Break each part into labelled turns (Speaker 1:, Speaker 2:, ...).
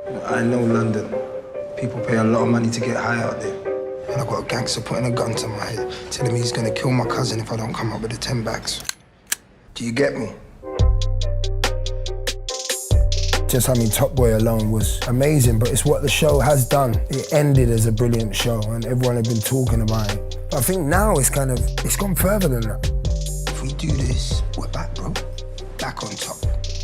Speaker 1: I know London. People pay a lot of money to get high out there. And I got a gangster putting a gun to my head, telling me he's gonna kill my cousin if I don't come up with the 10 bags. Do you get me? Just having Top Boy alone was amazing, but it's what the show has done. It ended as a brilliant show and everyone had been talking about it. But I think now it's gone further than that. If we do this, we're back, bro. Back on top.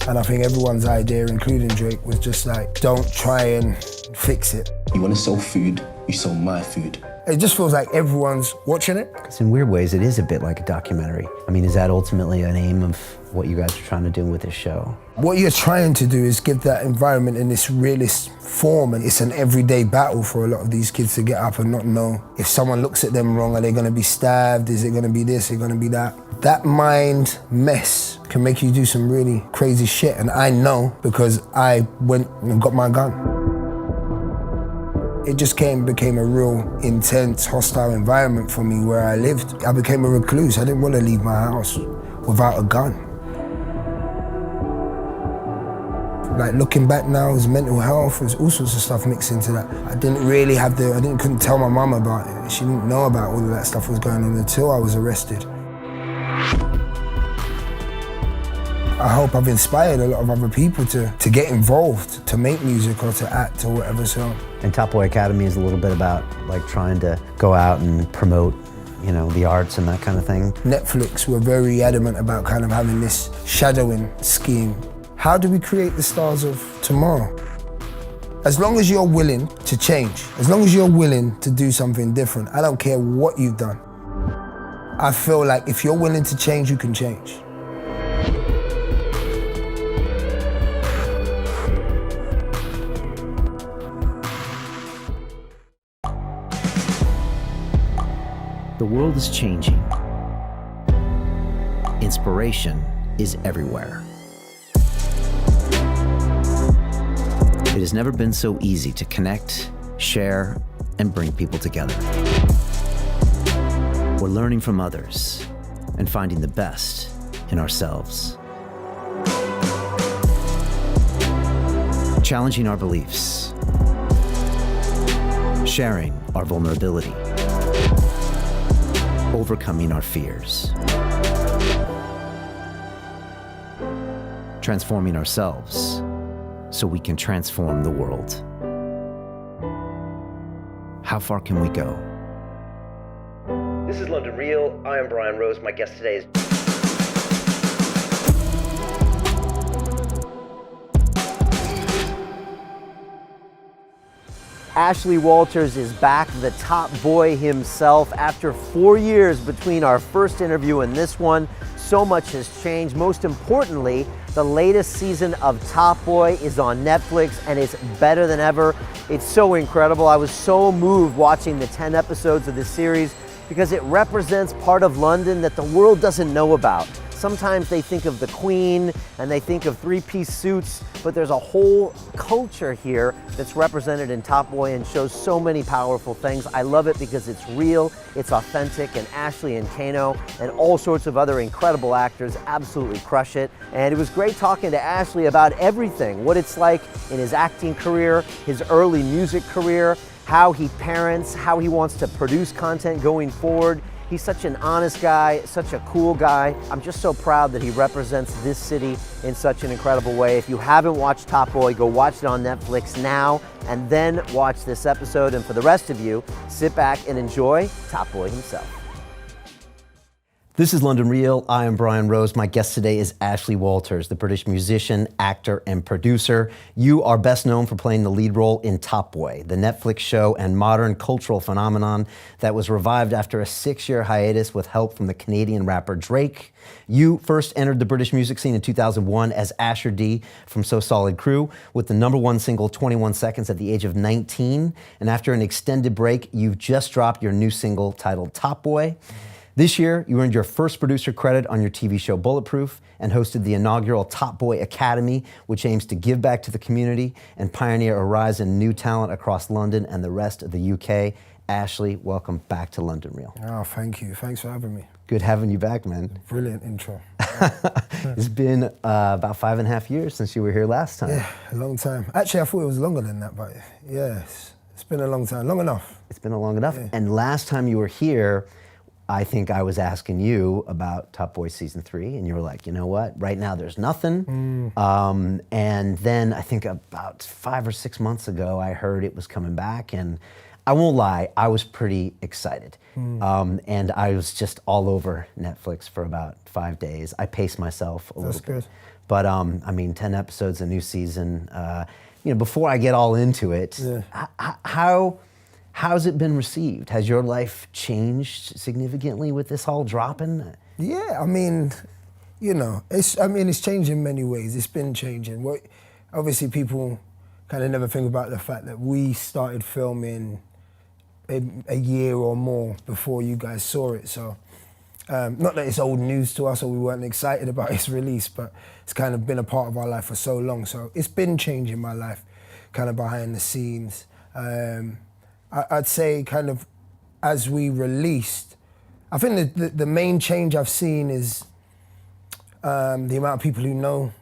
Speaker 1: And I think everyone's idea, including Drake, was just like, don't try and fix it.
Speaker 2: You want to sell food, you sell my food.
Speaker 1: It just feels like everyone's watching it.
Speaker 3: Because in weird ways, it is a bit like a documentary. I mean, is that ultimately an aim of what you guys are trying to do with this show?
Speaker 1: What you're trying to do is give that environment in this realist form, and it's an everyday battle for a lot of these kids to get up and not know if someone looks at them wrong, are they gonna be stabbed? Is it gonna be this? Is it gonna be that? That mind mess can make you do some really crazy shit, and I know because I went and got my gun. It just became a real intense, hostile environment for me where I lived. I became a recluse. I didn't want to leave my house without a gun. Like looking back now, there's mental health, there's all sorts of stuff mixed into that. I couldn't tell my mum about it. She didn't know about all of that stuff was going on until I was arrested. I hope I've inspired a lot of other people to get involved, to make music or to act or whatever, so.
Speaker 3: And Top Boy Academy is a little bit about like trying to go out and promote, you know, the arts and that kind of thing.
Speaker 1: Netflix were very adamant about kind of having this shadowing scheme. How do we create the stars of tomorrow? As long as you're willing to change, as long as you're willing to do something different, I don't care what you've done. I feel like if you're willing to change, you can change.
Speaker 3: The world is changing. Inspiration is everywhere. It has never been so easy to connect, share, and bring people together. We're learning from others and finding the best in ourselves. Challenging our beliefs. Sharing our vulnerability. Overcoming our fears. Transforming ourselves so we can transform the world. How far can we go? This is London Real. I am Brian Rose. My guest today is Ashley Walters is back, the top boy himself. After 4 years between our first interview and this one, so much has changed. Most importantly, the latest season of Top Boy is on Netflix and it's better than ever. It's so incredible. I was so moved watching the 10 episodes of this series because it represents part of London that the world doesn't know about. Sometimes they think of the Queen and they think of three-piece suits, but there's a whole culture here that's represented in Top Boy and shows so many powerful things. I love it because it's real, it's authentic, and Ashley and Kano and all sorts of other incredible actors absolutely crush it. And it was great talking to Ashley about everything, what it's like in his acting career, his early music career, how he parents, how he wants to produce content going forward. He's such an honest guy, such a cool guy. I'm just so proud that he represents this city in such an incredible way. If you haven't watched Top Boy, go watch it on Netflix now and then watch this episode. And for the rest of you, sit back and enjoy Top Boy himself. This is London Real. I am Brian Rose. My guest today is Ashley Walters, the British musician, actor, and producer. You are best known for playing the lead role in Top Boy, the Netflix show and modern cultural phenomenon that was revived after a 6-year hiatus with help from the Canadian rapper Drake. You first entered the British music scene in 2001 as Asher D from So Solid Crew with the #1 single 21 Seconds at the age of 19. And after an extended break, you've just dropped your new single titled Top Boy. This year, you earned your first producer credit on your TV show Bulletproof and hosted the inaugural Top Boy Academy, which aims to give back to the community and pioneer a rise in new talent across London and the rest of the UK. Ashley, welcome back to London Real.
Speaker 1: Oh, thank you. Thanks for having me.
Speaker 3: Good having you back, man.
Speaker 1: Brilliant intro.
Speaker 3: It's been about 5.5 years since you were here last time.
Speaker 1: Yeah, a long time. Actually, I thought it was longer than that, but yeah, it's been a long time, long enough.
Speaker 3: It's been a long enough.
Speaker 1: Yeah.
Speaker 3: And last time you were here, I think I was asking you about Top Boy Season 3, and you were like, you know what, right now there's nothing. And then I think about 5 or 6 months ago, I heard it was coming back, and I won't lie, I was pretty excited. And I was just all over Netflix for about 5 days. I paced myself a little bit.
Speaker 1: Good.
Speaker 3: But I mean, 10 episodes, a new season. You know, before I get all into it, how's it been received? Has your life changed significantly with this all dropping?
Speaker 1: Yeah, I mean, you know, it's changed in many ways. It's been changing. Obviously, people kind of never think about the fact that we started filming a year or more before you guys saw it. So, not that it's old news to us or we weren't excited about its release, but it's kind of been a part of our life for so long. So it's been changing my life, kind of behind the scenes. I'd say kind of as we released, I think the main change I've seen is the amount of people who know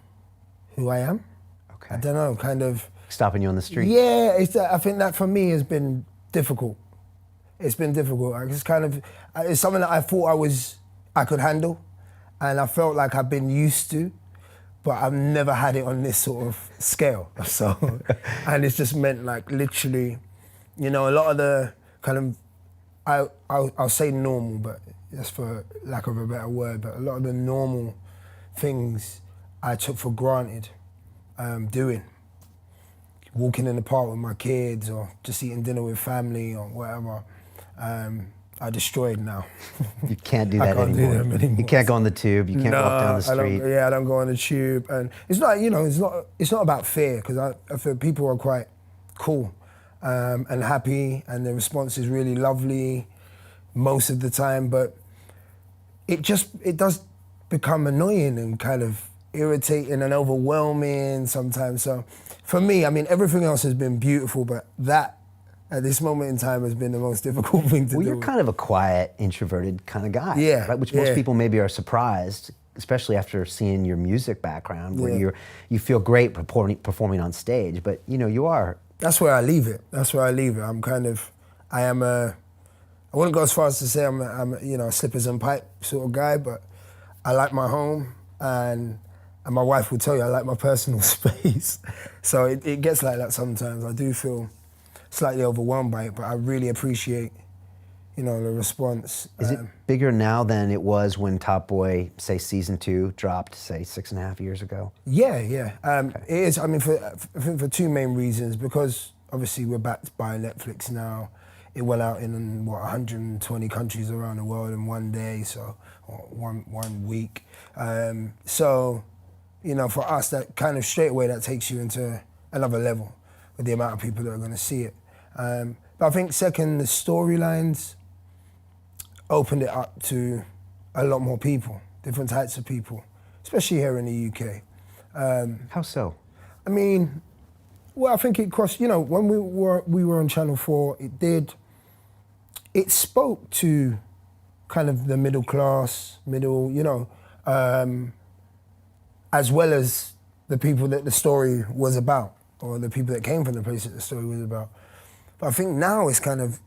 Speaker 1: who I am.
Speaker 3: Okay.
Speaker 1: I don't know, kind of...
Speaker 3: Stopping you on the street?
Speaker 1: Yeah, I think that for me has been difficult. It's been difficult. It's something that I thought I could handle, and I felt like I've been used to, but I've never had it on this sort of scale. So, and it's just meant like literally, you know, a lot of the kind of, I'll say normal, but just for lack of a better word, but a lot of the normal things I took for granted doing. Walking in the park with my kids or just eating dinner with family or whatever, I destroyed now.
Speaker 3: You can't do that
Speaker 1: I can't
Speaker 3: anymore.
Speaker 1: do them anymore.
Speaker 3: You can't go on the tube, you can't walk down the street.
Speaker 1: I don't go on the tube. And it's not, you know, it's not about fear, because I feel people are quite cool and happy, and the response is really lovely most of the time, but it does become annoying and kind of irritating and overwhelming sometimes. So for me, I mean, everything else has been beautiful, but that at this moment in time has been the most difficult thing to do.
Speaker 3: Well, you're kind of a quiet, introverted kind of guy,
Speaker 1: yeah,
Speaker 3: right? Which most people maybe are surprised, especially after seeing your music background, where you feel great performing on stage, but you know, you are.
Speaker 1: That's where I leave it. I wouldn't go as far as to say I'm you know, a slippers and pipe sort of guy, but I like my home, and my wife will tell you I like my personal space. So it gets like that sometimes. I do feel slightly overwhelmed by it, but I really appreciate, you know, the response.
Speaker 3: Is it bigger now than it was when Top Boy, say, Season 2 dropped, say, 6.5 years ago?
Speaker 1: Yeah. It is. I mean, I think for two main reasons. Because obviously we're backed by Netflix now. It went out in 120 countries around the world in one day, so or one week. So, you know, for us, that kind of straight away that takes you into another level with the amount of people that are going to see it. But I think second, the storylines opened it up to a lot more people, different types of people, especially here in the UK.
Speaker 3: How so?
Speaker 1: I mean, well, I think it crossed, you know, when we were on Channel 4, it spoke to kind of the middle class, you know, as well as the people that the story was about, or the people that came from the place that the story was about. But I think now it's gone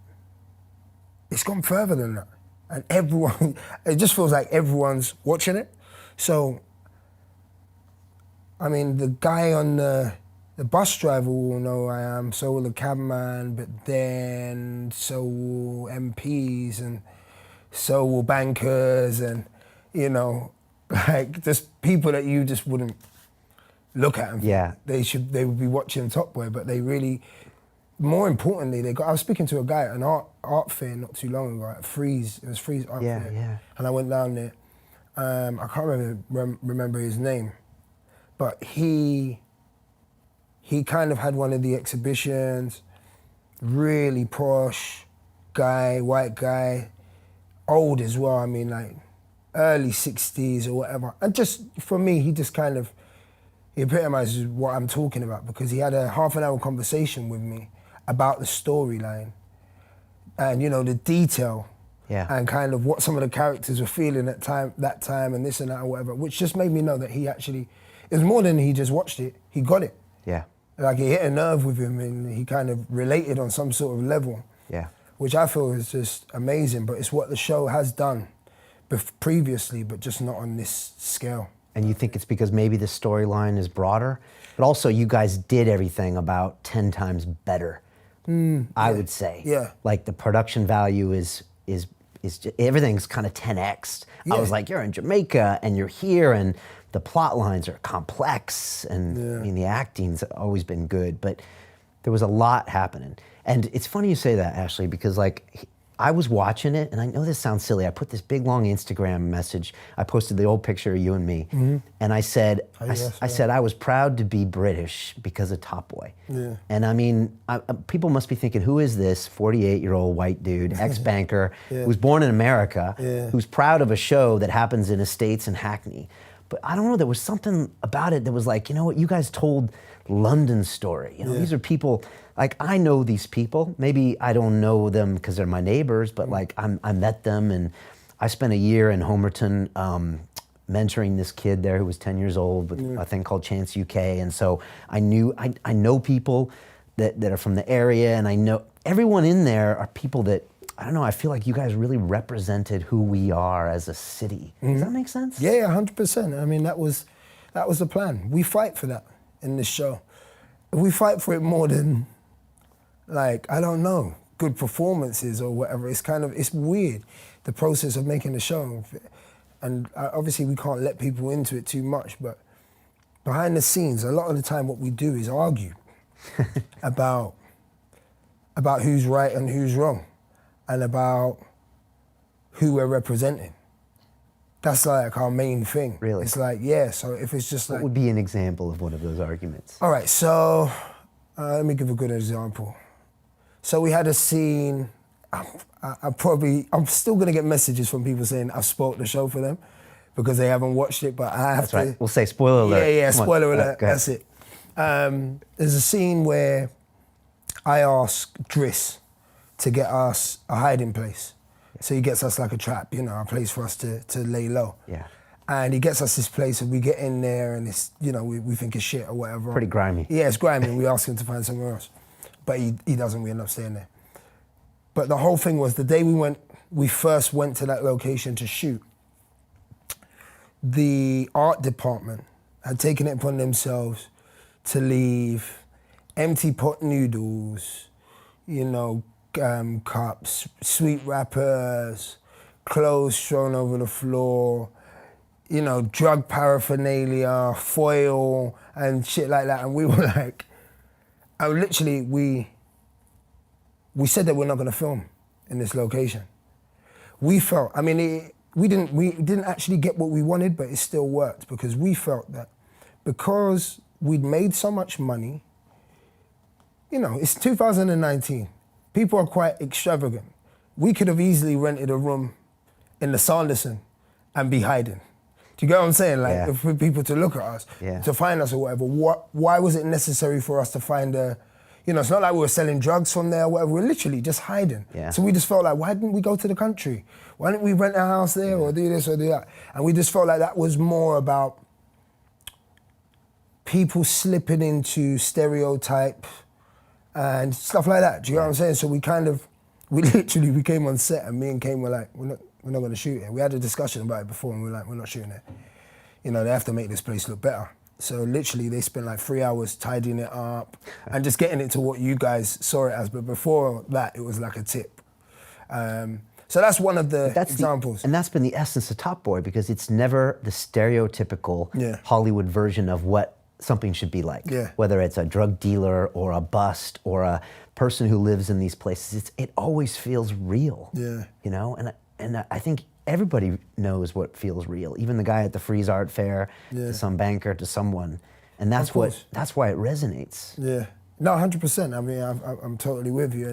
Speaker 1: further than that. And everyone, it just feels like everyone's watching it. So, I mean, the guy on the bus driver will know who I am, so will the cabman, but then so will MPs, and so will bankers, and, you know, like just people that you just wouldn't look at them.
Speaker 3: Yeah.
Speaker 1: They would be watching Top Boy, but they really, more importantly, I was speaking to a guy at an art fair not too long ago at Freeze. It was Freeze Art Fair.
Speaker 3: Yeah.
Speaker 1: And I went down there. I can't remember his name, but he kind of had one of the exhibitions, really posh guy, white guy, old as well. I mean, like early 60s or whatever. And just for me, he epitomizes what I'm talking about, because he had a half-an-hour conversation with me about the storyline and, you know, the detail.
Speaker 3: Yeah.
Speaker 1: and kind of what some of the characters were feeling at that time and this and that or whatever, which just made me know that he actually, it was more than he just watched it, he got it.
Speaker 3: Yeah.
Speaker 1: Like it hit a nerve with him and he kind of related on some sort of level.
Speaker 3: Yeah.
Speaker 1: Which I feel is just amazing, but it's what the show has done previously, but just not on this scale.
Speaker 3: And you think it's because maybe the storyline is broader, but also you guys did everything about 10 times better, I would say.
Speaker 1: Yeah.
Speaker 3: Like the production value is everything's kind of 10x'd.
Speaker 1: Yeah.
Speaker 3: I was like, you're in Jamaica and you're here and the plot lines are complex and I mean, the acting's always been good, but there was a lot happening. And it's funny you say that, Ashley, because like I was watching it, and I know this sounds silly. I put this big long Instagram message. I posted the old picture of you and me, and I said, I said I was proud to be British because of Top Boy.
Speaker 1: Yeah.
Speaker 3: And I mean, people must be thinking, who is this 48-year-old white dude, ex-banker, who's born in America, who's proud of a show that happens in estates in Hackney? But I don't know, there was something about it that was like, you know what, you guys told London's story. You know, these are people, like I know these people. Maybe I don't know them because they're my neighbors, but like I met them and I spent a year in Homerton mentoring this kid there who was 10 years old with a thing called Chance UK. And so I know people that are from the area, and I know everyone in there are people that, I don't know, I feel like you guys really represented who we are as a city. Does that make sense?
Speaker 1: Yeah, 100%. I mean, that was the plan. We fight for that in this show. We fight for it more than, like, I don't know, good performances or whatever. It's weird, the process of making the show. And obviously we can't let people into it too much, but behind the scenes, a lot of the time what we do is argue about who's right and who's wrong, and about who we're representing. That's like our main thing.
Speaker 3: Really?
Speaker 1: It's like, yeah, so if it's just like...
Speaker 3: What would be an example of one of those arguments?
Speaker 1: All right, so let me give a good example. So we had a scene, I'm still gonna get messages from people saying I've spoiled the show for them because they haven't watched it, but I have
Speaker 3: That's right, we'll say spoiler alert.
Speaker 1: Yeah,
Speaker 3: Come on.
Speaker 1: spoiler alert,
Speaker 3: Go ahead.
Speaker 1: that's it. There's a scene where I ask Driss to get us a hiding place. So he gets us like a trap, you know, a place for us to lay low.
Speaker 3: Yeah.
Speaker 1: And he gets us this place and we get in there and it's, you know, we think it's shit or whatever.
Speaker 3: Pretty grimy.
Speaker 1: Yeah, it's grimy and we ask him to find somewhere else. But he doesn't, we end up staying there. But the whole thing was the day we first went to that location to shoot, the art department had taken it upon themselves to leave empty pot noodles, you know, cups, sweet wrappers, clothes thrown over the floor, you know, drug paraphernalia, foil, and shit like that. And we were like, literally, we said that we're not gonna film in this location. We felt, I mean, we didn't actually get what we wanted, but it still worked because we felt that because we'd made so much money, you know, it's 2019. People are quite extravagant. We could have easily rented a room in the Sanderson and be hiding. Do you get what I'm saying? Like, for people to look at us, to find us or whatever. Why was it necessary for us to find you know, it's not like we were selling drugs from there or whatever. We're literally just hiding.
Speaker 3: Yeah.
Speaker 1: So we just felt like, why didn't we go to the country? Why didn't we rent a house there or do this or do that? And we just felt like that was more about people slipping into stereotype and stuff like that. Do you know what I'm saying? So we literally came on set and me and Kane were like, we're not gonna shoot it. We had a discussion about it before and we were like, we're not shooting it. You know, they have to make this place look better. So literally they spent like 3 hours tidying it up and just getting it to what you guys saw it as. But before that, it was like a tip. So that's one of the examples.
Speaker 3: And that's been the essence of Top Boy because it's never the stereotypical Hollywood version of what something should be like.
Speaker 1: Yeah.
Speaker 3: Whether it's a drug dealer or a bust or a person who lives in these places, it always feels real.
Speaker 1: Yeah.
Speaker 3: You know, and I think everybody knows what feels real. Even the guy at the Freeze Art Fair, to some banker, to someone, and that's why it resonates.
Speaker 1: Yeah, no, 100%. I mean, I'm totally with you,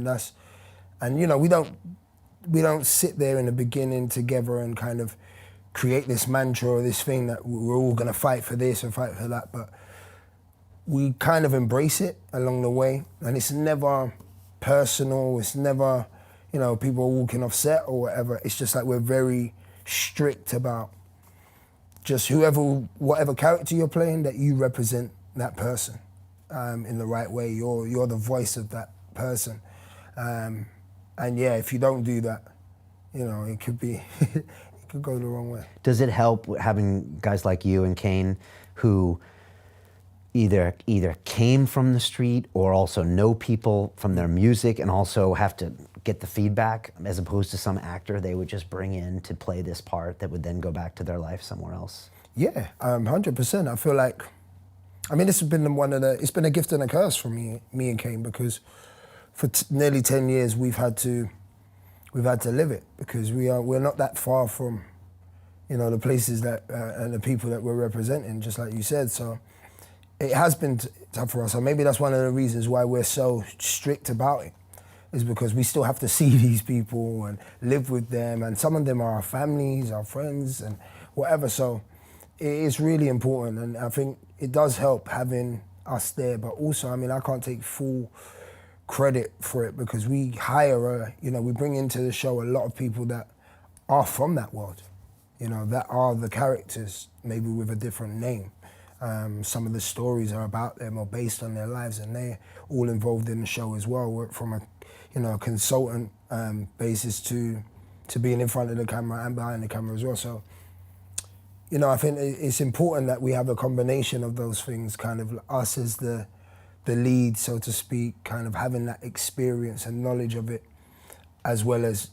Speaker 1: and you know, we don't sit there in the beginning together and kind of create this mantra or this thing that we're all gonna fight for this and fight for that, but we kind of embrace it along the way, and it's never personal. It's never you know, people are walking off set or whatever. It's just like we're very strict about just whatever character you're playing, that you represent that person in the right way. You're the voice of that person. And yeah, if you don't do that, you know, it could be, it could go the wrong way.
Speaker 3: Does it help having guys like you and Kane who either came from the street or also know people from their music and also have to get the feedback, as opposed to some actor they would just bring in to play this part that would then go back to their life somewhere else?
Speaker 1: Yeah, 100%. I feel like, I mean, this has been it's been a gift and a curse for me and Kane, because for nearly 10 years we've had to live it, because we're not that far from, you know, the places that and the people that we're representing, just like you said. So it has been tough for us. So maybe that's one of the reasons why we're so strict about it, is because we still have to see these people and live with them, and some of them are our families, our friends, and whatever. So it is really important, and I think it does help having us there. But also, I mean, I can't take full credit for it, because we hire, we bring into the show a lot of people that are from that world, you know, that are the characters, maybe with a different name. Some of the stories are about them or based on their lives, and they're all involved in the show as well. We're from a consultant basis to being in front of the camera and behind the camera as well. So, you know, I think it's important that we have a combination of those things, kind of us as the lead, so to speak, kind of having that experience and knowledge of it, as well as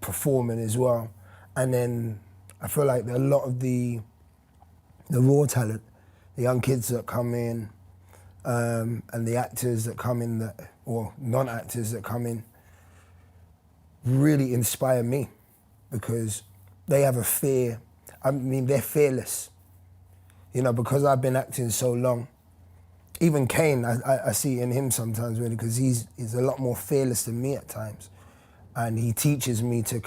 Speaker 1: performing as well. And then I feel like a lot of the raw talent, the young kids that come in, and the actors that come in, or non-actors that come in, really inspire me, because they have a fear. I mean, they're fearless. You know, because I've been acting so long. Even Kane, I see in him sometimes, really, because he's a lot more fearless than me at times. And he teaches me to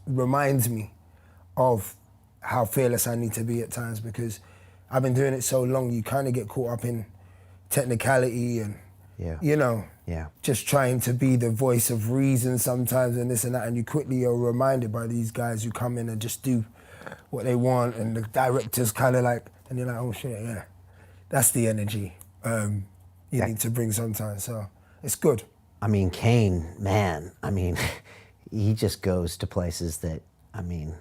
Speaker 1: reminds me of how fearless I need to be at times, because I've been doing it so long, you kind of get caught up in technicality and, just trying to be the voice of reason sometimes and this and that, and you quickly are reminded by these guys who come in and just do what they want, and the director's kind of like, and you're like, oh shit, yeah, that's the energy you need to bring sometimes, so it's good.
Speaker 3: I mean, Kane, man, I mean, he just goes to places that, I mean,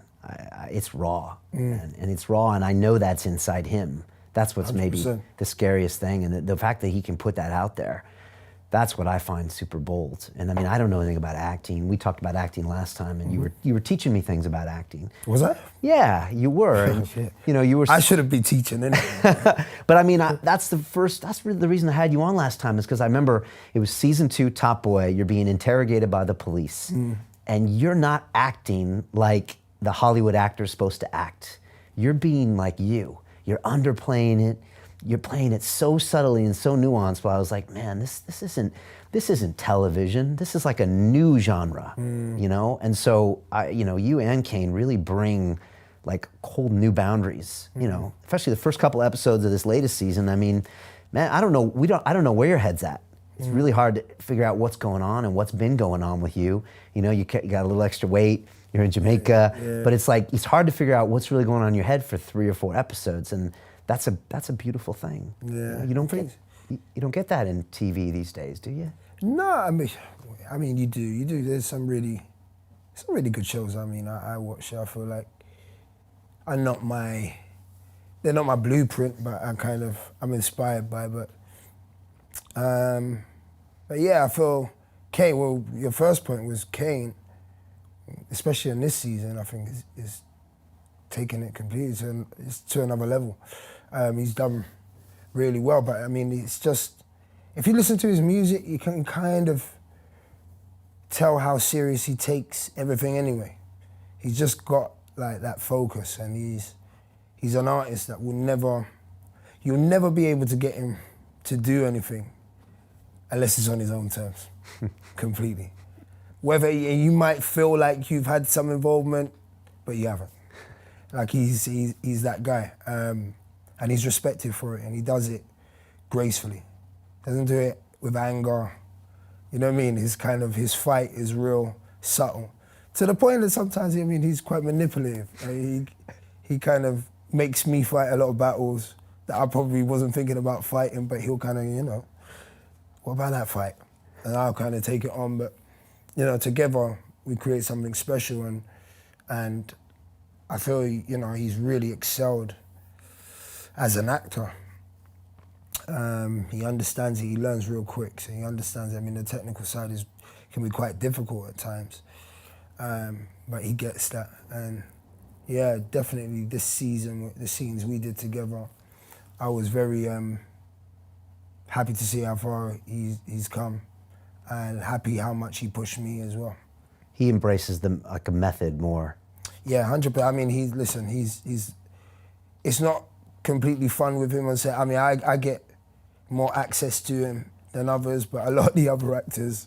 Speaker 3: it's raw, and it's raw, and I know that's inside him. That's what's 100%. Maybe the scariest thing, and the fact that he can put that out there, that's what I find super bold. And I mean, I don't know anything about acting. We talked about acting last time, and you were teaching me things about acting.
Speaker 1: Was I?
Speaker 3: Yeah, you were. And, you know, you were.
Speaker 1: I shouldn't be teaching anyway.
Speaker 3: But I mean, that's the reason I had you on last time, is because I remember it was season 2, Top Boy. You're being interrogated by the police, and you're not acting like the Hollywood actor's supposed to act. You're being like you. You're underplaying it. You're playing it so subtly and so nuanced. But I was like, man, this isn't television. This is like a new genre, you know. And so, you and Kane really bring like whole new boundaries, you know. Especially the first couple episodes of this latest season. I mean, man, I don't know where your head's at. It's really hard to figure out what's going on and what's been going on with you. You know, you got a little extra weight. You're in Jamaica, but it's like it's hard to figure out what's really going on in your head for 3 or 4 episodes, and that's a beautiful thing.
Speaker 1: Yeah,
Speaker 3: you don't get that in TV these days, do you?
Speaker 1: No, I mean you do. There's some really good shows. I mean, I watch. I feel like they're not my blueprint, but I'm inspired by. But yeah, I feel Kane. Well, your first point was Kane. Especially in this season, I think is taking it completely to another level. He's done really well, but I mean, it's just, if you listen to his music, you can kind of tell how serious he takes everything anyway. He's just got like that focus, and he's an artist that you'll never be able to get him to do anything unless it's on his own terms, completely. Whether you might feel like you've had some involvement, but you haven't. Like he's that guy, and he's respected for it, and he does it gracefully. Doesn't do it with anger, You know what I mean? His fight is real subtle. To the point that sometimes, I mean, he's quite manipulative. He kind of makes me fight a lot of battles that I probably wasn't thinking about fighting, but he'll kind of, you know, what about that fight? And I'll kind of take it on, but, you know, together we create something special, and I feel, you know, he's really excelled as an actor. He understands it, he learns real quick, so he understands it. I mean, the technical side can be quite difficult at times, but he gets that. And yeah, definitely this season, the scenes we did together, I was very happy to see how far he's come, and happy how much he pushed me as well.
Speaker 3: He embraces them like a method more.
Speaker 1: Yeah, 100%. I mean, he's. It's not completely fun with him on set. I mean, I get more access to him than others, but a lot of the other actors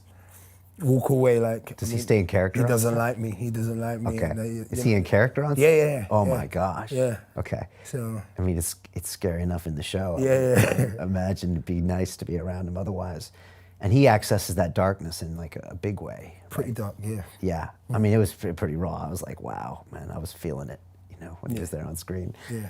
Speaker 1: walk away like.
Speaker 3: Does he stay in character?
Speaker 1: He doesn't like me. He doesn't like me.
Speaker 3: Okay.
Speaker 1: And
Speaker 3: Is he in character on set?
Speaker 1: Yeah.
Speaker 3: Oh
Speaker 1: yeah.
Speaker 3: my gosh.
Speaker 1: Yeah.
Speaker 3: Okay.
Speaker 1: So.
Speaker 3: I mean, it's scary enough in the show.
Speaker 1: Yeah.
Speaker 3: Imagine it'd be nice to be around him otherwise. And he accesses that darkness in like a big way.
Speaker 1: Pretty
Speaker 3: right?
Speaker 1: dark, yeah.
Speaker 3: Yeah. I mean, it was pretty raw. I was like, wow, man, I was feeling it, you know, when he was there on screen.
Speaker 1: Yeah.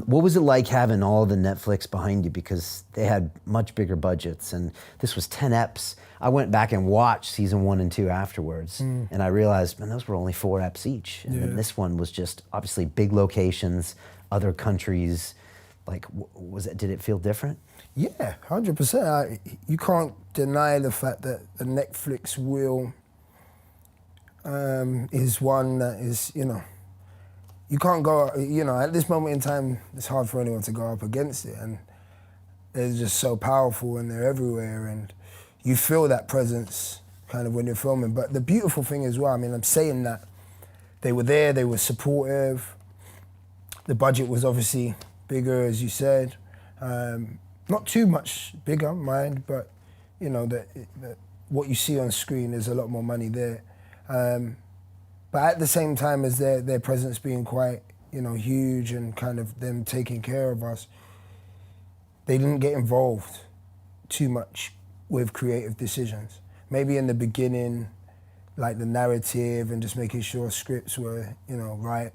Speaker 3: What was it like having all the Netflix behind you? Because they had much bigger budgets, and this was 10 eps. I went back and watched season 1 and 2 afterwards, and I realized, man, those were only 4 eps each. And then this one was just obviously big locations, other countries. Like, did it feel different?
Speaker 1: Yeah, 100%. You can't deny the fact that the Netflix wheel is one that is, you know, you can't go, you know, at this moment in time, it's hard for anyone to go up against it, and they're just so powerful and they're everywhere, and you feel that presence kind of when you're filming. But the beautiful thing as well, I mean, I'm saying that they were there, they were supportive, the budget was obviously bigger, as you said. Not too much bigger, mind, but you know, what you see on screen, there's a lot more money there. But at the same time as their presence being quite, you know, huge and kind of them taking care of us, they didn't get involved too much with creative decisions. Maybe in the beginning, like the narrative and just making sure scripts were, you know, right,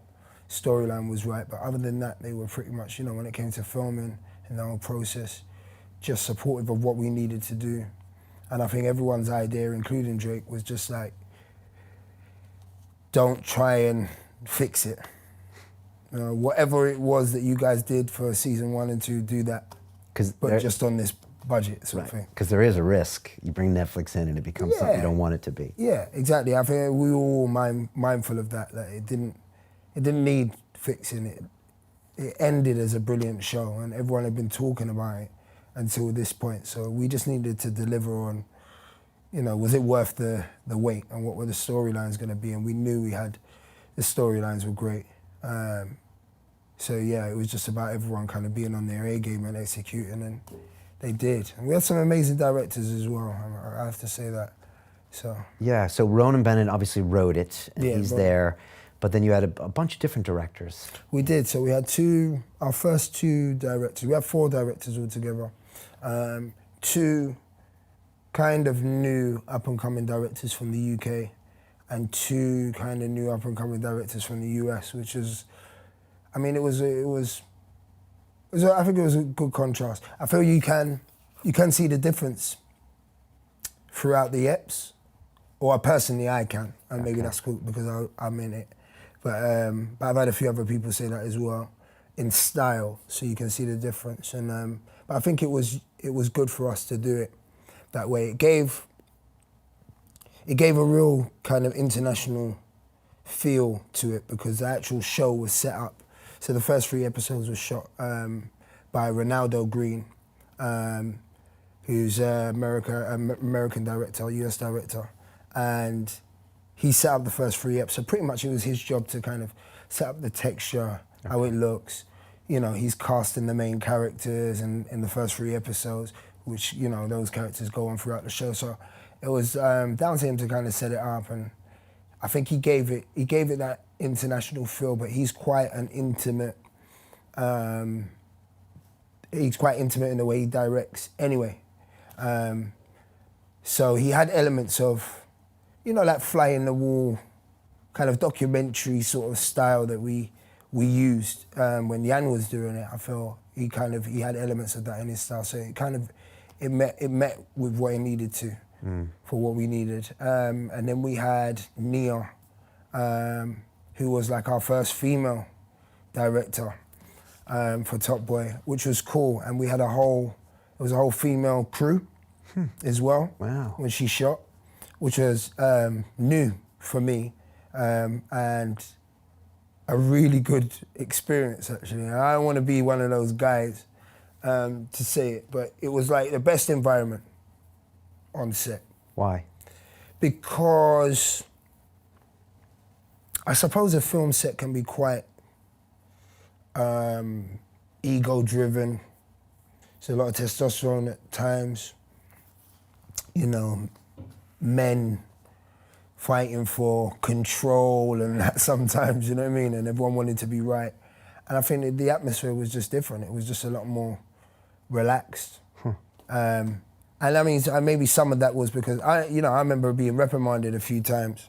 Speaker 1: storyline was right. But other than that, they were pretty much, you know, when it came to filming and the whole process, just supportive of what we needed to do. And I think everyone's idea, including Drake, was just like, don't try and fix it. You know, whatever it was that you guys did for season 1 and 2, do that. But just on this budget sort of thing.
Speaker 3: Because there is a risk. You bring Netflix in and it becomes something you don't want it to be.
Speaker 1: Yeah, exactly. I think we were all mindful of that. That it didn't need fixing. It ended as a brilliant show, and everyone had been talking about it until this point. So we just needed to deliver on, you know, was it worth the wait, and what were the storylines going to be? And we knew the storylines were great. So yeah, it was just about everyone kind of being on their A game and executing, and they did. And we had some amazing directors as well, I have to say that. So
Speaker 3: yeah, so Ronan Bennett obviously wrote it, and he's there, but then you had a bunch of different directors.
Speaker 1: We did, so we had our first 2 directors. We had 4 directors altogether. 2 kind of new up-and-coming directors from the UK, and 2 kind of new up-and-coming directors from the US, which is, I mean, I think it was a good contrast. I feel you can see the difference throughout the eps, or personally I can, and maybe that's cool because I'm in it. But I've had a few other people say that as well, in style, so you can see the difference. And but I think it was good for us to do it that way. It gave a real kind of international feel to it, because the actual show was set up. So the first 3 episodes were shot by Ronaldo Green, who's an American director, US director, and he set up the first 3 episodes. So pretty much it was his job to kind of set up the texture, how it looks. You know, he's casting the main characters in the first 3 episodes, which, you know, those characters go on throughout the show. So it was down to him to kind of set it up, and I think he gave it that international feel. But he's quite an intimate. He's quite intimate in the way he directs. Anyway, So he had elements of, like fly in the wall, kind of documentary sort of style that we used when Yan was doing it. I feel he had elements of that in his style. So it met with what it needed to for what we needed. And then we had Nia, who was like our first female director for Top Boy, which was cool. And we had it was a whole female crew as well.
Speaker 3: Wow.
Speaker 1: When she shot, which was new for me and a really good experience, actually. And I don't want to be one of those guys to say it, but it was like the best environment on set.
Speaker 3: Why?
Speaker 1: Because I suppose a film set can be quite ego-driven. There's a lot of testosterone at times. Men fighting for control and that sometimes, you know what I mean? And everyone wanted to be right. And I think the atmosphere was just different. It was just a lot more relaxed. And I mean, maybe some of that was because I remember being reprimanded a few times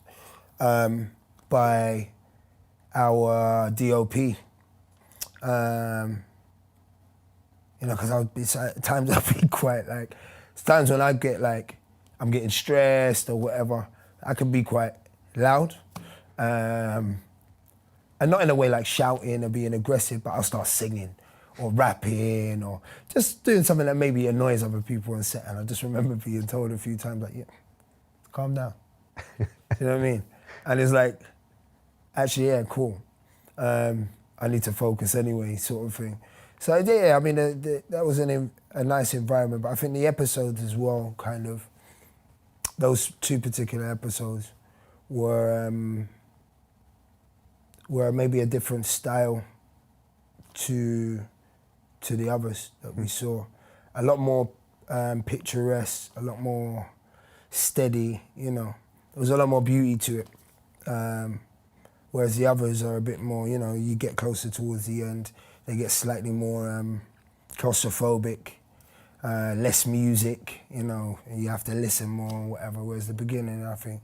Speaker 1: by our DOP. Because at times I'd be quite like, it's times when I get like, I'm getting stressed or whatever, I can be quite loud. And not in a way like shouting or being aggressive, but I'll start singing or rapping or just doing something that maybe annoys other people on set. And I just remember being told a few times like, yeah, calm down. You know what I mean? And it's like, actually, yeah, cool. I need to focus anyway, sort of thing. So yeah, I mean, that was a nice environment, but I think the episodes as well, kind of, those two particular episodes were maybe a different style to the others that we saw. A lot more picturesque, a lot more steady, There was a lot more beauty to it. Whereas the others are a bit more, you get closer towards the end, they get slightly more claustrophobic, less music, you have to listen more or whatever. Whereas the beginning, I think,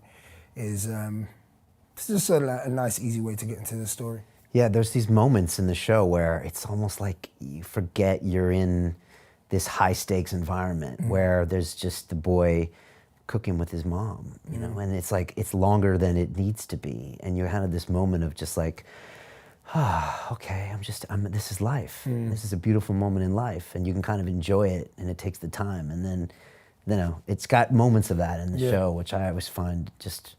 Speaker 1: is it's just a nice, easy way to get into the story.
Speaker 3: Yeah, there's these moments in the show where it's almost like you forget you're in this high stakes environment where there's just the boy cooking with his mom, and it's like, it's longer than it needs to be. And you had this moment of just like, okay, this is life. This is a beautiful moment in life, and you can kind of enjoy it, and it takes the time. And then, it's got moments of that in the show, which I always find just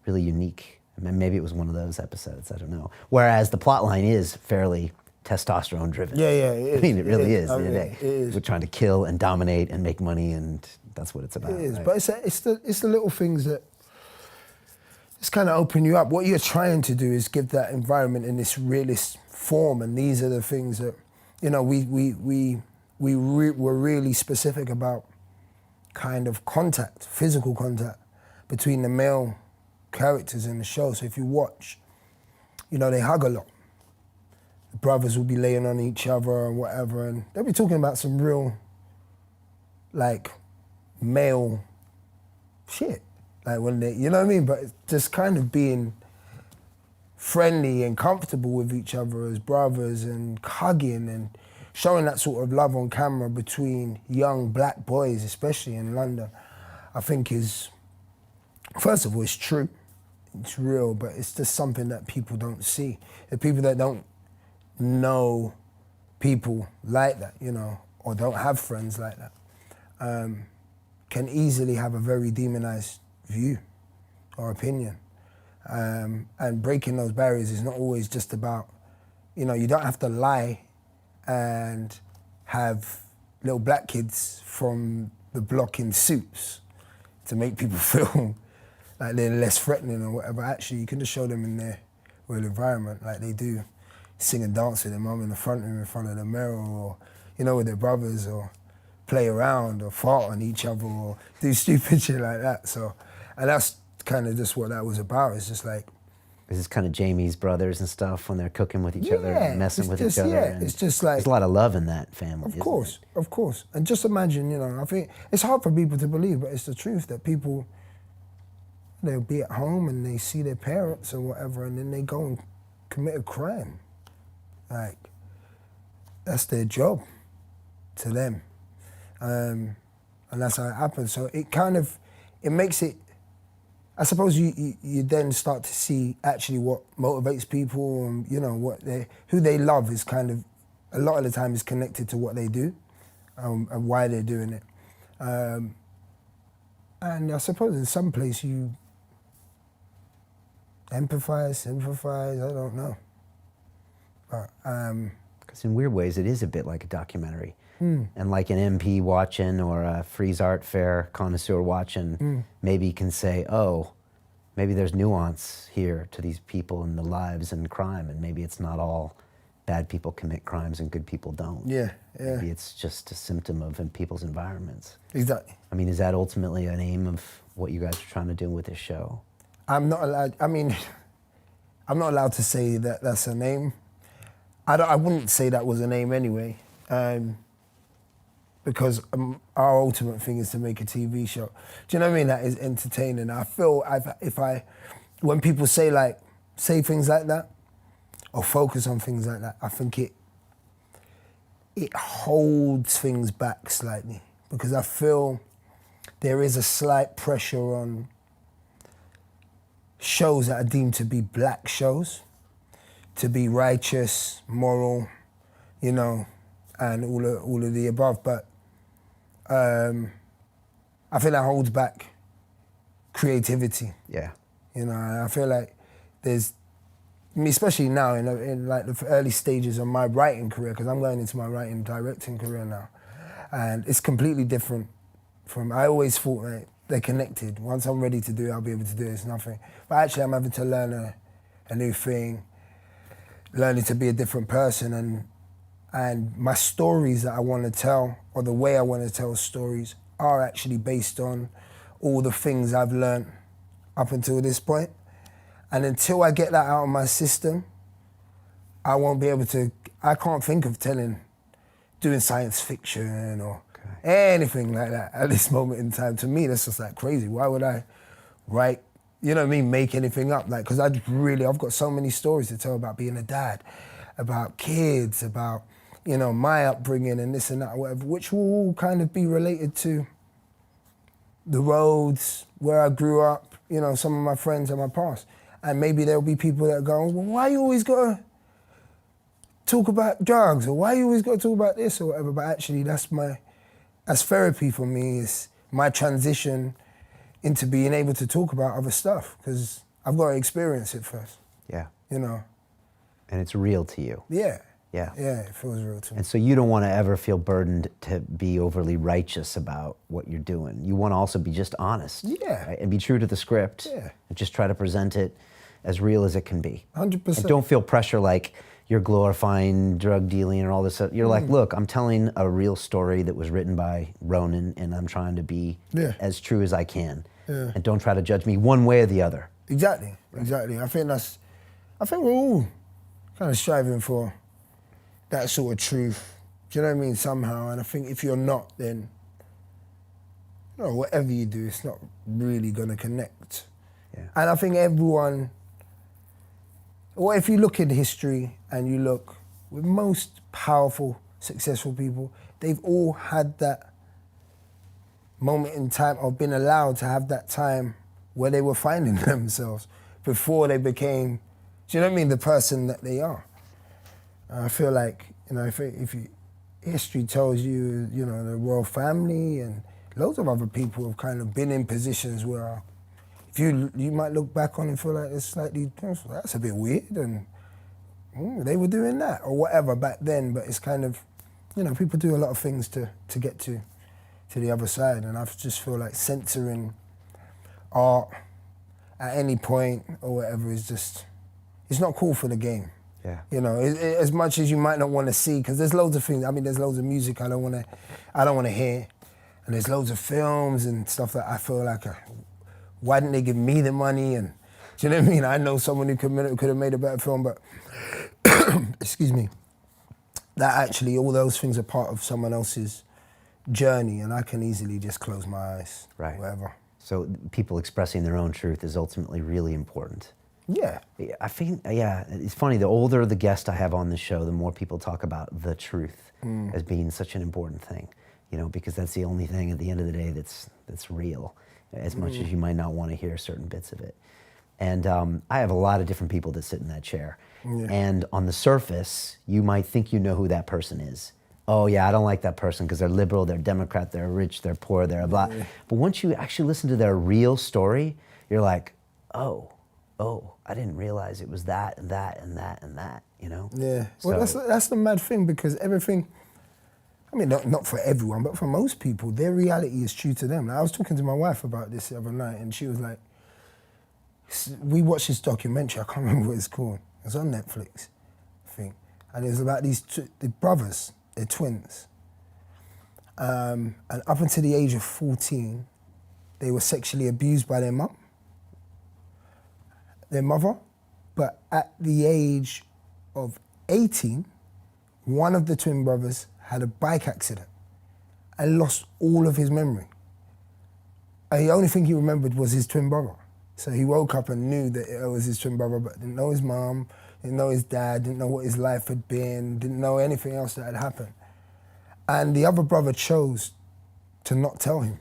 Speaker 3: really unique. I mean, maybe it was one of those episodes, I don't know. Whereas the plot line is fairly testosterone driven.
Speaker 1: Yeah, it is.
Speaker 3: I mean, it really is.
Speaker 1: It is.
Speaker 3: We're trying to kill and dominate and make money, and that's what it's about.
Speaker 1: It is,
Speaker 3: right?
Speaker 1: but it's the little things that just kind of open you up. What you're trying to do is give that environment in this realist form, and these are the things that, we were really specific about kind of contact, physical contact between the male characters in the show. So if you watch, they hug a lot. The brothers will be laying on each other and whatever, and they'll be talking about some real, like, male shit. Like when they, you know what I mean? But it's just kind of being friendly and comfortable with each other as brothers and hugging and showing that sort of love on camera between young black boys, especially in London, I think is, first of all, it's true. It's real, but it's just something that people don't see. The people that don't know people like that, or don't have friends like that, can easily have a very demonized view or opinion. And breaking those barriers is not always just about, you don't have to lie and have little black kids from the block in suits to make people feel like they're less threatening or whatever. Actually, you can just show them in their real environment, like they do, sing and dance with their mum in the front room in front of the mirror, or, with their brothers, or play around or fart on each other or do stupid shit like that. So, and that's kind of just what that was about. It's just like
Speaker 3: This is kind of Jamie's brothers and stuff when they're cooking with each other and messing with each other.
Speaker 1: Yeah, it's just like...
Speaker 3: There's a lot of love in that family,
Speaker 1: Of course. And just imagine, you know, I think it's hard for people to believe, but it's the truth that people, they'll be at home and they see their parents or whatever, and then they go and commit a crime. Like, that's their job to them. And that's how it happens. So it kind of, it makes it, I suppose you then start to see actually what motivates people, and you know who they love is kind of a lot of the time is connected to what they do and why they're doing it. And I suppose in some place you empathize, sympathize. I don't know, but
Speaker 3: because in weird ways it is a bit like a documentary. And like an MP watching or a Frieze Art Fair connoisseur watching maybe can say, oh, maybe there's nuance here to these people and the lives and crime, and maybe it's not all bad people commit crimes and good people don't.
Speaker 1: Yeah.
Speaker 3: Maybe it's just a symptom of in people's environments.
Speaker 1: Exactly.
Speaker 3: I mean, is that ultimately an aim of what you guys are trying to do with this show?
Speaker 1: I'm not allowed, I mean, I'm not allowed to say that that's a name. I wouldn't say that was a name anyway. Because our ultimate thing is to make a TV show. Do you know what I mean? That is entertaining. I feel when people say things like that, or focus on things like that, I think it holds things back slightly, because I feel there is a slight pressure on shows that are deemed to be black shows, to be righteous, moral, you know, and all of the above, but I feel that holds back creativity.
Speaker 3: Yeah.
Speaker 1: You know, I feel like there's, especially now in like the early stages of my writing career, because I'm going into my writing directing career now, and it's completely different from, I always thought like, they're connected. Once I'm ready to do it, I'll be able to do it, it's nothing. But actually I'm having to learn a new thing, learning to be a different person, and my stories that I want to tell, or the way I want to tell stories, are actually based on all the things I've learned up until this point. And until I get that out of my system, I won't be able to, I can't think of doing science fiction or anything like that at this moment in time. To me, that's just like crazy. Why would I write, you know what I mean, make anything up? Like, because I've got so many stories to tell about being a dad, about kids, about, you know, my upbringing and this and that, whatever, which will all kind of be related to the roads, where I grew up, you know, some of my friends and my past. And maybe there'll be people that go, well, why you always gotta talk about drugs, or why you always gotta talk about this or whatever? But actually that's therapy for me, is my transition into being able to talk about other stuff, because I've got to experience it first.
Speaker 3: Yeah.
Speaker 1: You know?
Speaker 3: And it's real to you.
Speaker 1: Yeah.
Speaker 3: Yeah.
Speaker 1: Yeah, it feels real to me.
Speaker 3: And so you don't want to ever feel burdened to be overly righteous about what you're doing. You want to also be just honest.
Speaker 1: Yeah.
Speaker 3: Right? And be true to the script.
Speaker 1: Yeah.
Speaker 3: And just try to present it as real as it can be.
Speaker 1: 100%.
Speaker 3: And don't feel pressure like you're glorifying drug dealing and all this stuff. You're like, look, I'm telling a real story that was written by Ronan, and I'm trying to be as true as I can. Yeah. And don't try to judge me one way or the other.
Speaker 1: Exactly, exactly. I think we're all kind of striving for that sort of truth. Do you know what I mean? Somehow. And I think if you're not, then, you know, whatever you do, it's not really gonna connect. Yeah. And I think everyone, well, if you look in history and you look with most powerful, successful people, they've all had that moment in time, or been allowed to have that time where they were finding themselves before they became, do you know what I mean, the person that they are. I feel like, you know, history tells you, you know, the royal family and loads of other people have kind of been in positions where if you might look back on and feel like it's slightly, that's a bit weird, and they were doing that or whatever back then, but it's kind of, you know, people do a lot of things to get to the other side, and I just feel like censoring art at any point or whatever is just, it's not cool for the game.
Speaker 3: Yeah.
Speaker 1: You know, as much as you might not want to see, because there's loads of things. I mean, there's loads of music I don't want to hear, and there's loads of films and stuff that I feel like, why didn't they give me the money? And Do you know what I mean? I know someone who could have made a better film, but excuse me, that actually all those things are part of someone else's journey, and I can easily just close my eyes,
Speaker 3: Right.
Speaker 1: whatever.
Speaker 3: So people expressing their own truth is ultimately really important.
Speaker 1: Yeah.
Speaker 3: I think, yeah, it's funny, the older the guest I have on the show, the more people talk about the truth as being such an important thing, you know, because that's the only thing at the end of the day that's real, as much as you might not want to hear certain bits of it. And I have a lot of different people that sit in that chair.
Speaker 1: Yeah.
Speaker 3: And on the surface, you might think you know who that person is. Oh yeah, I don't like that person because they're liberal, they're Democrat, they're rich, they're poor, they're blah.
Speaker 1: Yeah.
Speaker 3: But once you actually listen to their real story, you're like, oh, I didn't realize it was that and that and that and that, you know?
Speaker 1: Yeah. Well, that's the mad thing, because everything, I mean, not for everyone, but for most people, their reality is true to them. Like, I was talking to my wife about this the other night, and she was like, we watched this documentary, I can't remember what it's called. It was on Netflix, I think. And it was about the brothers, they're twins. And up until the age of 14, they were sexually abused by their mother. But at the age of 18, one of the twin brothers had a bike accident and lost all of his memory. And the only thing he remembered was his twin brother. So he woke up and knew that it was his twin brother, but didn't know his mom, didn't know his dad, didn't know what his life had been, didn't know anything else that had happened. And the other brother chose to not tell him.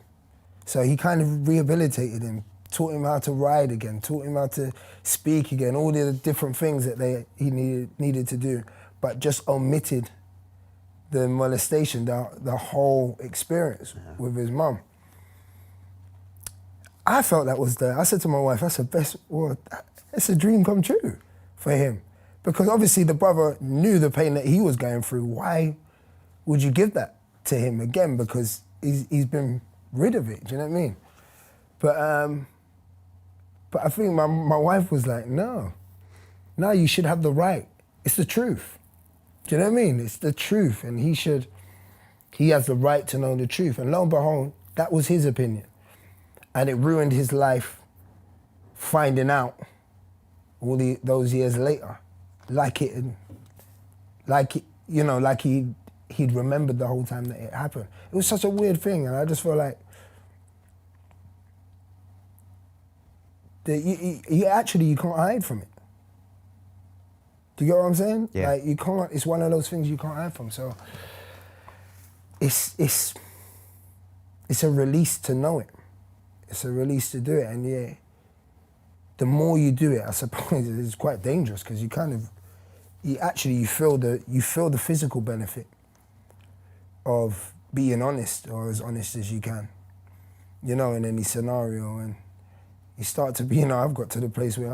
Speaker 1: So he kind of rehabilitated him, taught him how to ride again, taught him how to speak again, all the different things that he needed to do, but just omitted the molestation, the whole experience with his mum. I felt that was I said to my wife, that's the best, well, it's a dream come true for him. Because obviously the brother knew the pain that he was going through. Why would you give that to him again? Because he's been rid of it, do you know what I mean? But I think my wife was like, no, you should have the right. It's the truth. Do you know what I mean? It's the truth, and he has the right to know the truth. And lo and behold, that was his opinion. And it ruined his life finding out all those years later. Like he'd remembered the whole time that it happened. It was such a weird thing, and I just feel like that you can't hide from it. Do you get what I'm saying?
Speaker 3: Yeah.
Speaker 1: Like, you can't, it's one of those things you can't hide from. So it's a release to know it. It's a release to do it, and yeah, the more you do it, I suppose it's quite dangerous, because you feel the physical benefit of being honest, or as honest as you can, you know, in any scenario. And you start to be, you know, I've got to the place where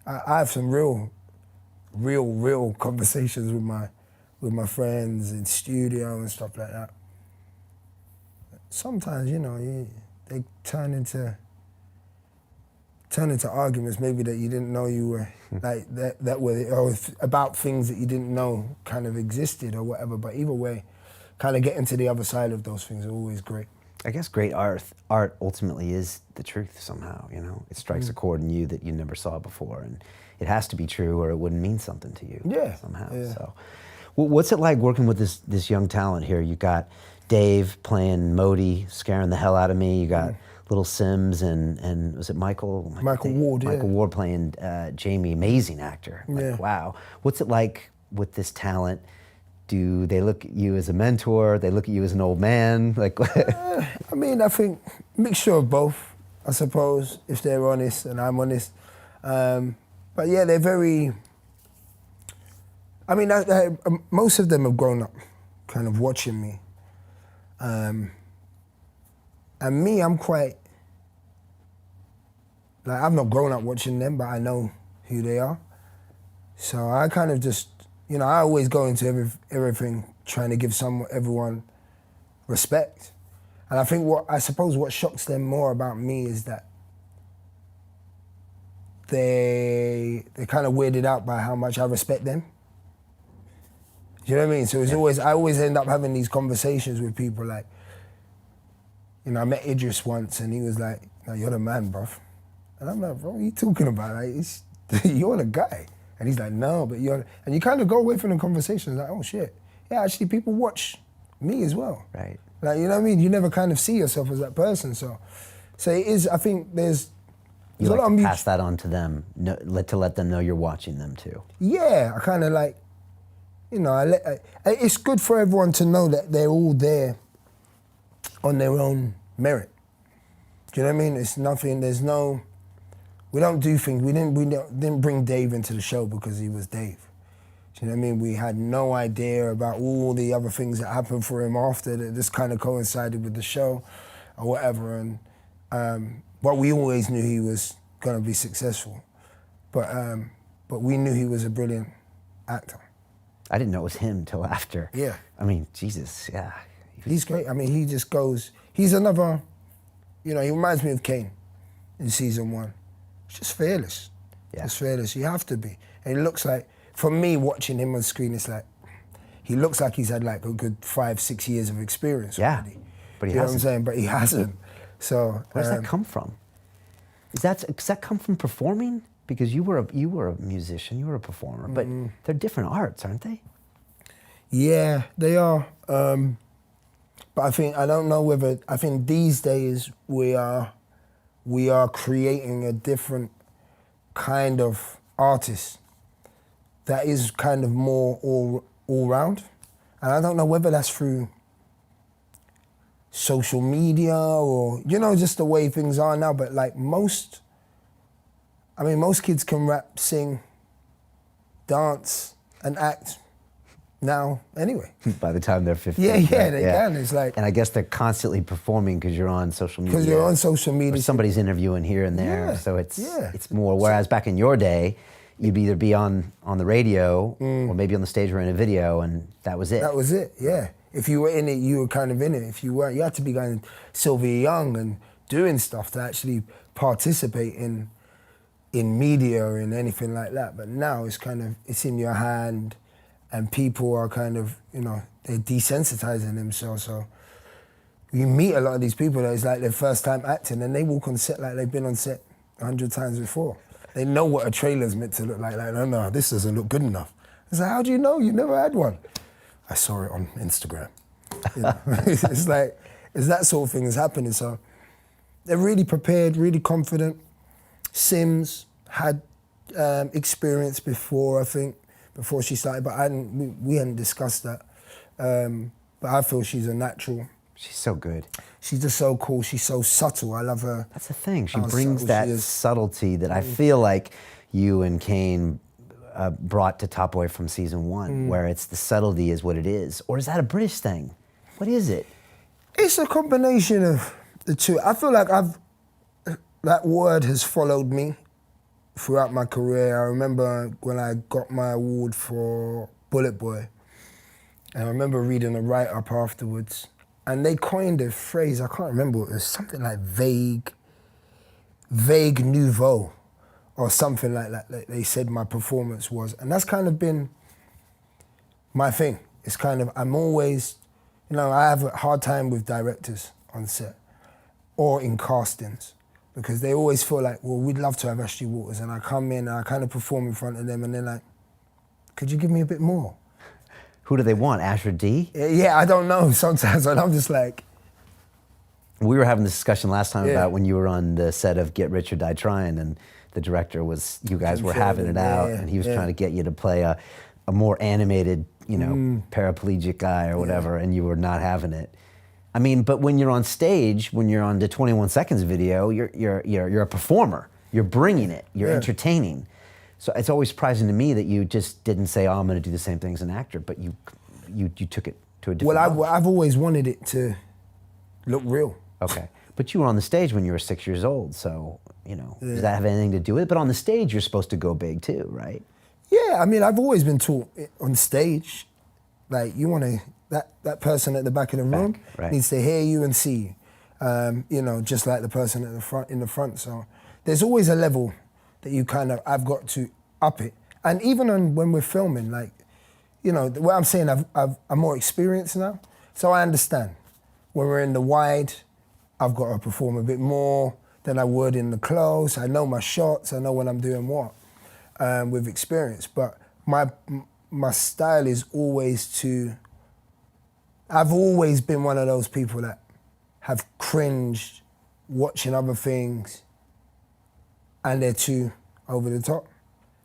Speaker 1: I have some real conversations with my friends in studio and stuff like that. Sometimes, you know, they turn into arguments maybe that you didn't know you were, like, that were, or about things that you didn't know kind of existed or whatever. But either way, kind of getting to the other side of those things are always great.
Speaker 3: I guess great art ultimately is the truth somehow, you know? It strikes a chord in you that you never saw before, and it has to be true or it wouldn't mean something to you somehow.
Speaker 1: Yeah.
Speaker 3: So, what's it like working with this young talent here? You got Dave playing Modi, scaring the hell out of me. You got Little Sims and was it Michael
Speaker 1: Ward?
Speaker 3: Michael Ward playing Jamie, amazing actor. Like,
Speaker 1: Yeah.
Speaker 3: wow. What's it like with this talent? Do they look at you as a mentor? They look at you as an old man? Like,
Speaker 1: I mean, I think mixture of both, I suppose, if they're honest and I'm honest. But yeah, they're very, I mean, most of them have grown up kind of watching me. And me, I'm quite, like, I've not grown up watching them, but I know who they are. So I kind of just, you know, I always go into everything trying to give everyone respect. And I think what shocks them more about me is that they're kind of weirded out by how much I respect them. You know what I mean? So I always end up having these conversations with people, like, you know, I met Idris once and he was like, no, you're the man, bruv. And I'm like, bro, what are you talking about? Like, you're the guy. And he's like, no, but you're, and you kind of go away from the conversation like, oh shit. Yeah, actually people watch me as well.
Speaker 3: Right.
Speaker 1: Like, you know what I mean? You never kind of see yourself as that person. So it is, I think there's
Speaker 3: You
Speaker 1: a
Speaker 3: like
Speaker 1: lot
Speaker 3: to
Speaker 1: of
Speaker 3: pass that on to them, to let them know you're watching them too.
Speaker 1: Yeah, I kind of like, you know, it's good for everyone to know that they're all there on their own merit. Do you know what I mean? It's nothing, there's no, we don't do things, we didn't bring Dave into the show because he was Dave. Do you know what I mean? We had no idea about all the other things that happened for him after that just kind of coincided with the show or whatever. And but we always knew he was going to be successful. But we knew he was a brilliant actor.
Speaker 3: I didn't know it was him till after.
Speaker 1: Yeah.
Speaker 3: I mean, Jesus, yeah.
Speaker 1: He's great. I mean, he just goes, he's another, you know, he reminds me of Kane in season 1. It's just fearless.
Speaker 3: Yeah.
Speaker 1: It's fearless. You have to be. And it looks like, for me, watching him on screen, it's like, he looks like he's had like a good 5-6 years of experience already.
Speaker 3: But he
Speaker 1: You know what I'm
Speaker 3: hasn't.
Speaker 1: saying? But he hasn't. So
Speaker 3: Where does that come from? Does that come from performing? Because you were a musician, you were a performer, but they're different arts, aren't they?
Speaker 1: Yeah, they are. But I don't know whether, I think these days we are creating a different kind of artist that is kind of more all round. And I don't know whether that's through social media or, you know, just the way things are now, but like most kids can rap, sing, dance, and act now anyway.
Speaker 3: By the time they're 15.
Speaker 1: Yeah, they can. It's like,
Speaker 3: and I guess they're constantly performing because you're on social media.
Speaker 1: because you're on social media.
Speaker 3: Or somebody's interviewing here and there,
Speaker 1: Yeah,
Speaker 3: so it's
Speaker 1: yeah.
Speaker 3: more. Whereas back in your day, you'd either be on the radio or maybe on the stage or in a video, and that was it.
Speaker 1: That was it, yeah. If you were in it, you were kind of in it. If you weren't, you had to be going Sylvia Young and doing stuff to actually participate in media or in anything like that. But now it's kind of, it's in your hand, and people are kind of, you know, they're desensitizing themselves. So you meet a lot of these people that it's like their first time acting, and they walk on set like they've been on set 100 times before. They know what a trailer's meant to look like. Like, no, this doesn't look good enough. It's like, how do you know? You never had one. I saw it on Instagram. You know? It's like, it's that sort of thing is happening. So they're really prepared, really confident. Sims had experience before, I think, before she started, but we hadn't discussed that. But I feel she's a natural.
Speaker 3: She's so good.
Speaker 1: She's just so cool. She's so subtle. I love her.
Speaker 3: That's the thing. She
Speaker 1: how
Speaker 3: brings
Speaker 1: subtle
Speaker 3: that
Speaker 1: she is.
Speaker 3: subtlety that I feel like you and Kane brought to Top Boy from season 1, where it's the subtlety is what it is. Or is that a British thing? What is it?
Speaker 1: It's a combination of the two. I feel like that word has followed me throughout my career. I remember when I got my award for Bullet Boy, and I remember reading a write-up afterwards, and they coined a phrase, I can't remember, it was something like vague nouveau, or something like that, they said my performance was. And that's kind of been my thing. It's kind of, I'm always, you know, I have a hard time with directors on set or in castings, because they always feel like, well, we'd love to have Ashley Waters, and I come in and I kind of perform in front of them, and they're like, could you give me a bit more?
Speaker 3: Who do they want, Asher D?
Speaker 1: Yeah, I don't know sometimes, and I'm just like...
Speaker 3: We were having this discussion last time
Speaker 1: Yeah.
Speaker 3: about when you were on the set of Get Rich or Die Trying, and the director was, you guys were having it out, and he was trying to get you to play a more animated, you know, paraplegic guy or whatever, and you were not having it. I mean, but when you're on stage, when you're on the 21 Seconds video, you're a performer. You're bringing it. You're entertaining. So it's always surprising to me that you just didn't say, "Oh, I'm going to do the same thing as an actor," but you took it to a different.
Speaker 1: Well, I've always wanted it to look real.
Speaker 3: Okay, but you were on the stage when you were 6 years old, so you know, does that have anything to do with it? But on the stage, you're supposed to go big too, right?
Speaker 1: Yeah, I mean, I've always been taught on stage, like you want to, that person at the back of the room needs to hear you and see you, you know, just like the person at the front, in the front. So there's always a level that you kind of, I've got to up it. And even when we're filming, like, you know, what I'm saying, I'm more experienced now, so I understand. When we're in the wide, I've got to perform a bit more. than I would in the clothes. I know my shots. I know when I'm doing what with experience. But my style is always to. I've always been one of those people that have cringed watching other things, and they're too over the top.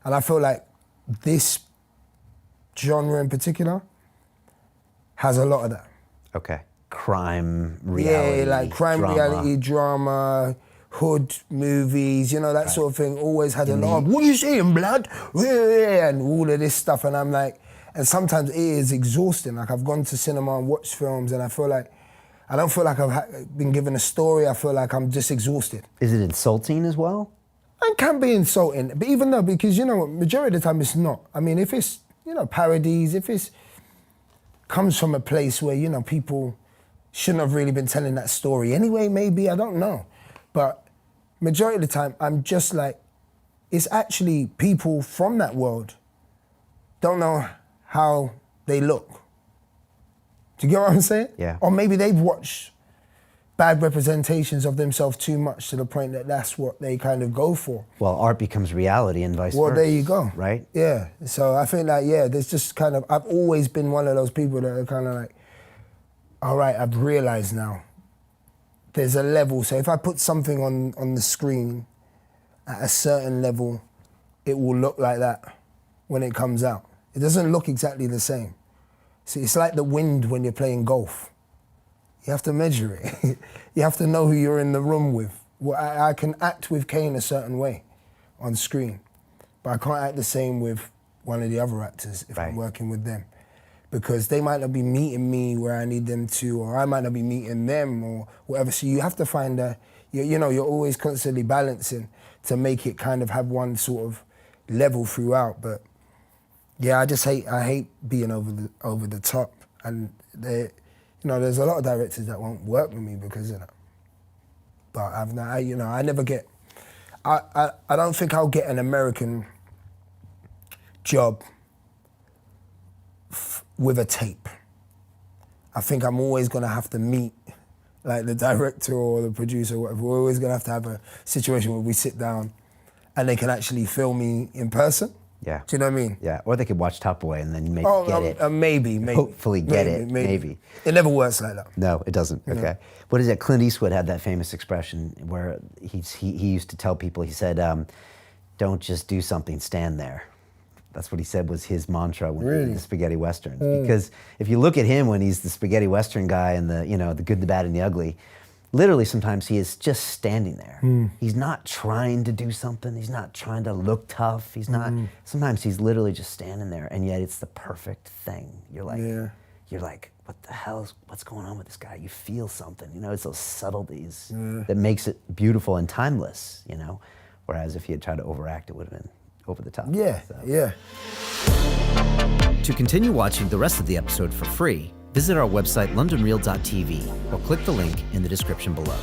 Speaker 1: And I feel like this genre in particular has a lot of that.
Speaker 3: Okay. Crime, reality,
Speaker 1: yeah, like crime,
Speaker 3: drama.
Speaker 1: reality, drama, hood movies, you know, that sort of thing. Always had a lot of, what are you saying, blood? Yeah, and all of this stuff. And I'm like, and sometimes it is exhausting. Like I've gone to cinema and watched films and I feel like, I don't feel like I've been given a story. I feel like I'm just exhausted.
Speaker 3: Is it insulting as well?
Speaker 1: It can be insulting, but even though, because you know, majority of the time it's not. I mean, if it's, you know, parodies, if it's comes from a place where, you know, people shouldn't have really been telling that story anyway, maybe, I don't know. But majority of the time, I'm just like, it's actually people from that world don't know how they look. Do you get what I'm saying?
Speaker 3: Yeah.
Speaker 1: Or maybe they've watched bad representations of themselves too much to the point that that's what they kind of go for.
Speaker 3: Well, art becomes reality and vice versa.
Speaker 1: Well, there you go.
Speaker 3: Right?
Speaker 1: Yeah. So I think like, yeah, there's just kind of, I've always been one of those people that are kind of like, all right, I've realized now there's a level. So if I put something on the screen at a certain level, it will look like that when it comes out. It doesn't look exactly the same. See, it's like the wind when you're playing golf. You have to measure it. You have to know who you're in the room with. Well, I can act with Kane a certain way on screen, but I can't act the same with one of the other actors if I'm working with them, because they might not be meeting me where I need them to, or I might not be meeting them or whatever. So you have to find you know, you're always constantly balancing to make it kind of have one sort of level throughout. But yeah, I hate being over the top, and you know, there's a lot of directors that won't work with me because of that. But I never get. I don't think I'll get an American job with a tape. I think I'm always gonna have to meet like the director or the producer or whatever. We're always gonna have a situation where we sit down and they can actually film me in person.
Speaker 3: Yeah.
Speaker 1: Do you know what I mean?
Speaker 3: Yeah, or they could watch Top Boy and then maybe get it.
Speaker 1: Maybe.
Speaker 3: Hopefully get it, maybe.
Speaker 1: It never works like that.
Speaker 3: No, it doesn't, okay. What is it, Clint Eastwood had that famous expression where he used to tell people, he said, don't just do something, stand there. That's what he said was his mantra when he did the spaghetti westerns. Because if you look at him when he's the spaghetti western guy and the, you know, the good, the bad, and the ugly, literally sometimes he is just standing there. He's not trying to do something. He's not trying to look tough. He's not, sometimes he's literally just standing there, and yet it's the perfect thing. You're like, what the hell what's going on with this guy? You feel something, you know, it's those subtleties that makes it beautiful and timeless, you know? Whereas if he had tried to overact, it would have been over the top.
Speaker 1: Yeah,
Speaker 3: so.
Speaker 1: yeah.
Speaker 4: To continue watching the rest of the episode for free, visit our website londonreal.tv or click the link in the description below.